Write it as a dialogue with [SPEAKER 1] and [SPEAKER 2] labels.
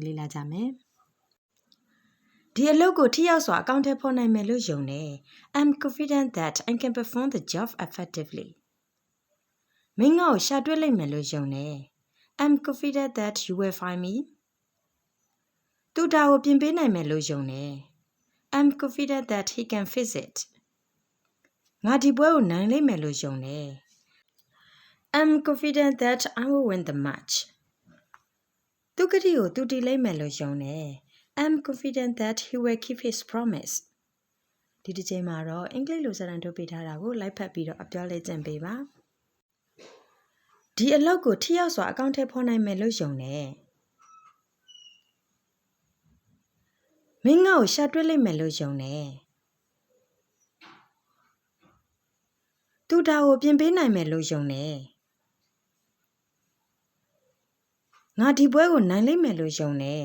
[SPEAKER 1] လေ့လာကြမယ်ဒီအလုပ်ကိုထိရောက်စွာအကောင့်ထဲပေါ်နိုင်မယ်လို့ယုံတယ် I'm confident that I can perform the job effectively မင်းငါ့ကိုရှာတွေ့လိမ့်မယ်လို့ယုံတယ် I'm confident that you will find me သူဒါကိုပြင်ပေးနိုင်မယ်လို့ယုံတယ် I'm confident that he can fix it ငါဒီပွဲကိုနိုင်လိမ့်မယ်လို့ယုံတယ် I'm confident that I will win the match သူကတိကိုသူတည်လိမ့်မယ်လို့ယုံတယ် I'm confident that he will keep his promise ဒီတစ်ချိန်မှာတော့အင်္ဂလိပ်လိုစာတမ်းထုတ်ပေးထားတာကိုလိုက်ဖတ်ပြီးတော့အပြောလေ့ကျင့်ပေးပါဒီအလုပ်ကိုထိရောက်စွာအကောင့်ထဲပေါ်နိုင်မယ်လို့ယုံတယ်မင်းငါ့ကိုရှာတွေ့လိမ့်မယ်လို့ယုံတယ်သူဒါကိုပြင်ပေးနိုင်မယ်လို့ယုံတယ်ငါဒီပွဲကိုနိုင်လိမ့်မယ်လို့ယုံတယ်